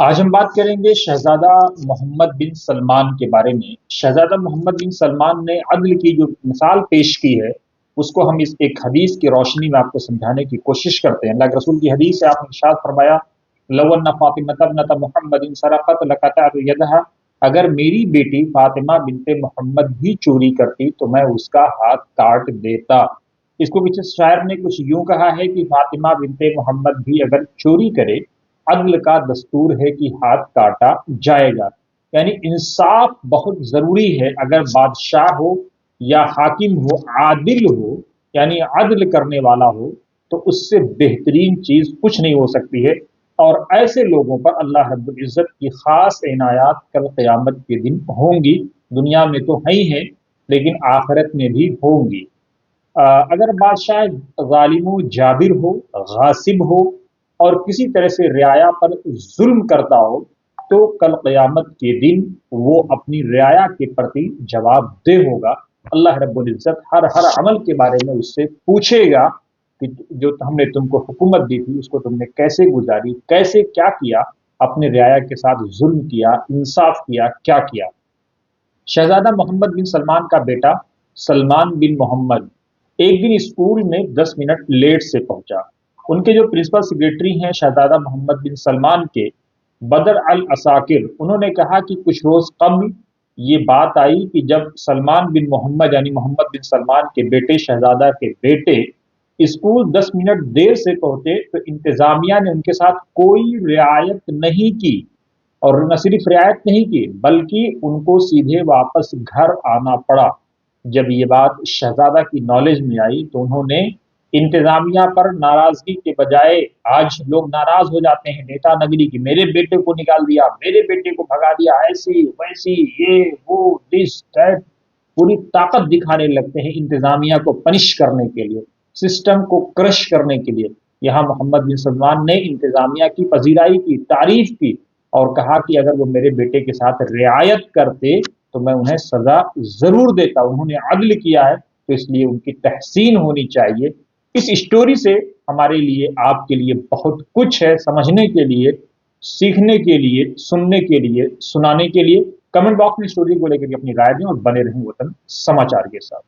آج ہم بات کریں گے شہزادہ محمد بن سلمان کے بارے میں۔ شہزادہ محمد بن سلمان نے عدل کی جو مثال پیش کی ہے اس کو ہم اس ایک حدیث کی روشنی میں آپ کو سمجھانے کی کوشش کرتے ہیں۔ اللہ کے رسول کی حدیث ہے، آپ نے ارشاد فرمایا لو ان فاطمہ ابنۃ محمد سرقت لقطعت یدہا، اگر میری بیٹی فاطمہ بنت محمد بھی چوری کرتی تو میں اس کا ہاتھ کاٹ دیتا۔ اس کو پیچھے شاعر نے کچھ یوں کہا ہے کہ فاطمہ بنت محمد بھی اگر چوری کرے، عدل کا دستور ہے کہ ہاتھ کاٹا جائے گا۔ یعنی انصاف بہت ضروری ہے۔ اگر بادشاہ ہو یا حاکم ہو، عادل ہو یعنی عدل کرنے والا ہو، تو اس سے بہترین چیز کچھ نہیں ہو سکتی ہے۔ اور ایسے لوگوں پر اللہ رب العزت کی خاص عنایات کل قیامت کے دن ہوں گی۔ دنیا میں تو ہیں ہی ہیں، لیکن آخرت میں بھی ہوں گی۔ اگر بادشاہ ظالم و جابر ہو، غاصب ہو اور کسی طرح سے رعایا پر ظلم کرتا ہو، تو کل قیامت کے دن وہ اپنی رعایا کے پرتی جواب دہ ہوگا۔ اللہ رب العزت ہر عمل کے بارے میں اس سے پوچھے گا کہ جو ہم نے تم کو حکومت دی تھی اس کو تم نے کیسے گزاری، کیسے کیا کیا، اپنے رعایا کے ساتھ ظلم کیا، انصاف کیا، کیا کیا۔ شہزادہ محمد بن سلمان کا بیٹا سلمان بن محمد ایک دن اسکول میں 10 منٹ لیٹ سے پہنچا۔ ان کے جو پرنسپل سیکریٹری ہیں شہزادہ محمد بن سلمان کے، بدر العساکر، انہوں نے کہا کہ کچھ روز قبل یہ بات آئی کہ جب سلمان بن محمد یعنی محمد بن سلمان کے بیٹے شہزادہ کے بیٹے اسکول 10 منٹ دیر سے پہنچے تو انتظامیہ نے ان کے ساتھ کوئی رعایت نہیں کی، اور نہ صرف رعایت نہیں کی بلکہ ان کو سیدھے واپس گھر آنا پڑا۔ جب یہ بات شہزادہ کی نالج میں آئی تو انہوں نے انتظامیہ پر ناراضگی کے بجائے، آج لوگ ناراض ہو جاتے ہیں نیتا نگری کی، میرے بیٹے کو نکال دیا، میرے بیٹے کو بھگا دیا، ایسی ویسی، یہ وہ دس دیٹ، پوری طاقت دکھانے لگتے ہیں انتظامیہ کو پنش کرنے کے لیے، سسٹم کو کرش کرنے کے لیے۔ یہاں محمد بن سلمان نے انتظامیہ کی پذیرائی کی، تعریف کی اور کہا کہ اگر وہ میرے بیٹے کے ساتھ رعایت کرتے تو میں انہیں سزا ضرور دیتا، انہوں نے عدل کیا ہے تو اس لیے ان کی تحسین ہونی چاہیے۔ اس اسٹوری سے ہمارے لیے، آپ کے لیے بہت کچھ ہے سمجھنے کے لیے، سیکھنے کے لیے، سننے کے لیے، سنانے کے لیے۔ کمنٹ باکس میں اسٹوری کو لے کر کے اپنی رائے دیں اور بنے رہیں وطن سماچار کے ساتھ۔